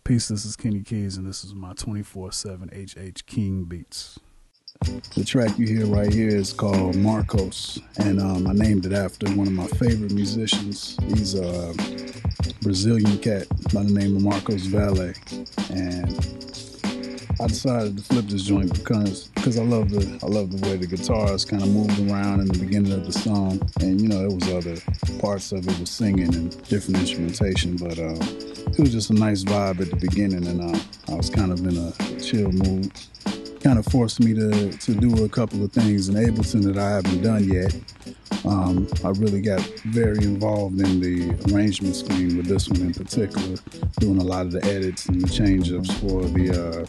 Peace, this is Kenny Keys, and this is my 24/7 HH King Beats. The track you hear right here is called Marcos, and I named it after one of my favorite musicians. He's a Brazilian cat by the name of Marcos Valle, and I decided to flip this joint because I love the way the guitars kind of moved around in the beginning of the song, and there was other parts of it with singing and different instrumentation, but it was just a nice vibe at the beginning, and I was kind of in a chill mood. Kind of forced me to do a couple of things in Ableton that I haven't done yet. I really got very involved in the arrangement screen with this one in particular, doing a lot of the edits and the change-ups for the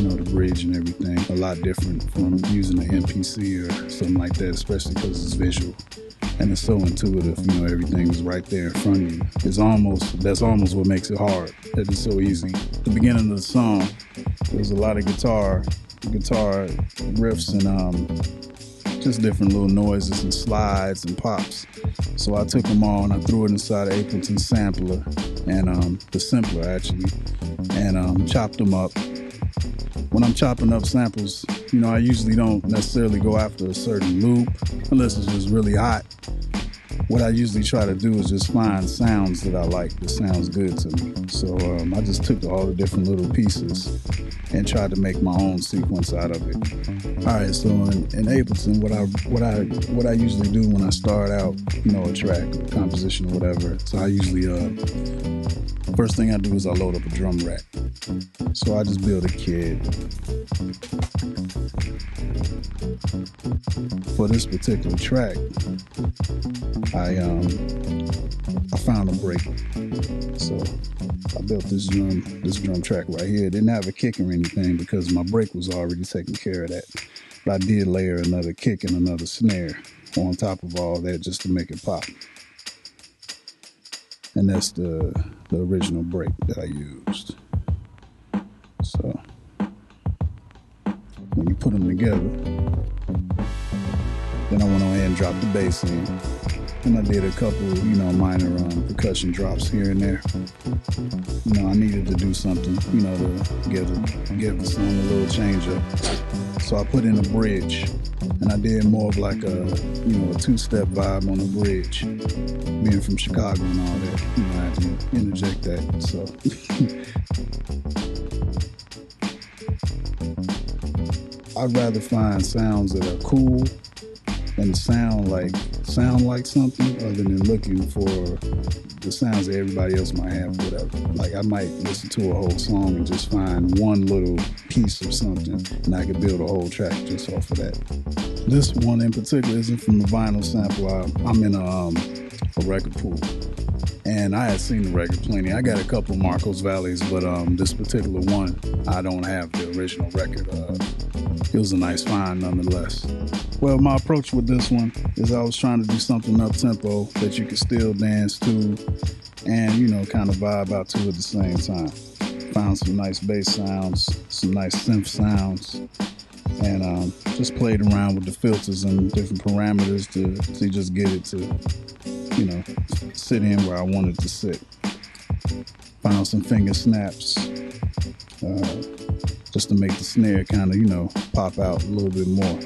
the bridge and everything. A lot different from using an MPC or something like that, especially because it's visual. And it's so intuitive, everything is right there in front of you. That's almost what makes it hard, that it's so easy. At the beginning of the song, there's a lot of guitar riffs and just different little noises and slides and pops. So I took them all and I threw it inside of Ableton Sampler, and the Simpler actually, and chopped them up. When I'm chopping up samples, I usually don't necessarily go after a certain loop unless it's just really hot. What I usually try to do is just find sounds that I like, that sounds good to me. So I just took all the different little pieces and tried to make my own sequence out of it. All right, so in Ableton, what I usually do when I start out, a track, or composition, or whatever. So I usually first thing I do is I load up a drum rack. So I just build a kit. For this particular track, I found a break. So I built this drum track right here. It didn't have a kick or anything because my break was already taking care of that. But I did layer another kick and another snare on top of all that just to make it pop. And that's the original break that I used. So when you put them together, then I went on ahead and dropped the bass in. And I did a couple, minor percussion drops here and there. I needed to do something, to give the song a little change up. So I put in a bridge, and I did more of like a two-step vibe on the bridge. Being from Chicago and all that, I had to interject that. So I'd rather find sounds that are cool and sound like something other than looking for the sounds that everybody else might have, whatever. Like I might listen to a whole song and just find one little piece of something, and I could build a whole track just off of that. This one in particular isn't from a vinyl sample. I'm in a record pool, and I had seen the record plenty. I got a couple of Marcos Valles, but this particular one, I don't have the original record. It was a nice find nonetheless. Well, my approach with this one is I was trying to do something up-tempo that you could still dance to and, kind of vibe out to at the same time. Found some nice bass sounds, some nice synth sounds, and just played around with the filters and different parameters to just get it to, sit in where I wanted to sit. Found some finger snaps, just to make the snare kind of, pop out a little bit more.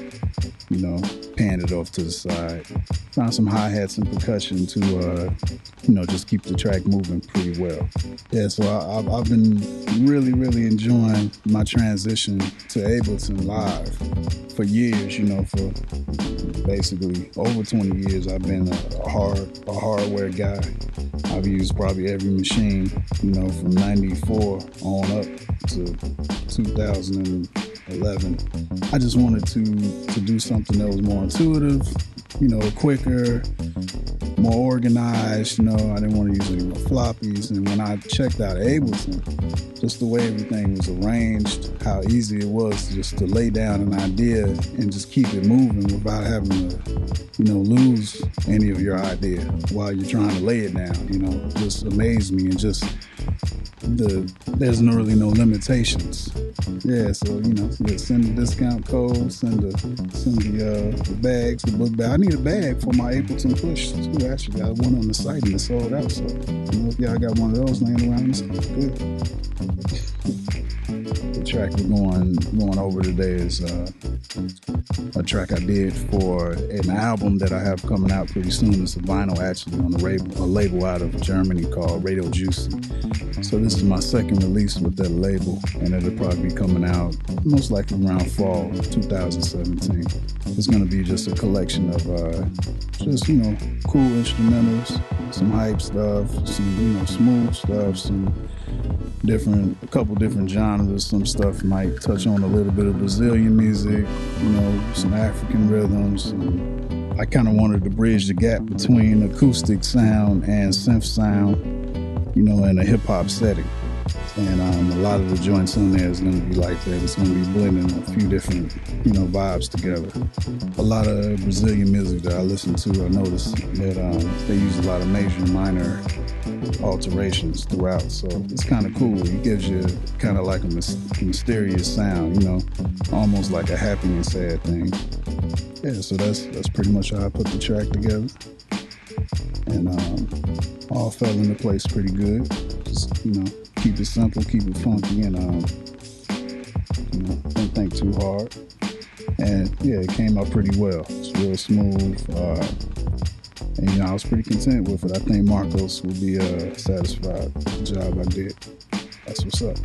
Pan it off to the side. Found some hi-hats and percussion to, just keep the track moving pretty well. Yeah, so I've been really, really enjoying my transition to Ableton Live for years, for basically over 20 years. I've been a hardware guy. I've used probably every machine, from 94 on up to 2011. I just wanted to do something that was more intuitive, quicker, more organized. I didn't want to use any more floppies. And when I checked out Ableton, just the way everything was arranged, how easy it was just to lay down an idea and just keep it moving without having to, lose any of your idea while you're trying to lay it down, just amazed me, and just there's really no limitations. Yeah, so send the discount code, send the bags, the book bag. me the bag for my Ableton Push too. I actually got one on the site and it sold out. So, if y'all got one of those laying around, it's good. The track we're going over today is a track I did for an album that I have coming out pretty soon. It's a vinyl actually on a label out of Germany called Radio Juicy. So this is my second release with that label, and it'll probably be coming out most likely around fall 2017. It's going to be just a collection of just, cool instrumentals, some hype stuff, some, smooth stuff, a couple different genres. Some stuff might touch on a little bit of Brazilian music, some African rhythms. And I kind of wanted to bridge the gap between acoustic sound and synth sound, in a hip-hop setting. And a lot of the joints on there is going to be like that. It's going to be blending a few different, vibes together. A lot of Brazilian music that I listen to, I noticed that they use a lot of major and minor alterations throughout. So it's kind of cool. It gives you kind of like a mysterious sound, almost like a happy and sad thing. Yeah, so that's pretty much how I put the track together. And all fell into place pretty good. Just, keep it simple, keep it funky, and don't think too hard. And yeah, it came out pretty well. It's real smooth. And I was pretty content with it. I think Marcos will be satisfied with the job I did. That's what's up.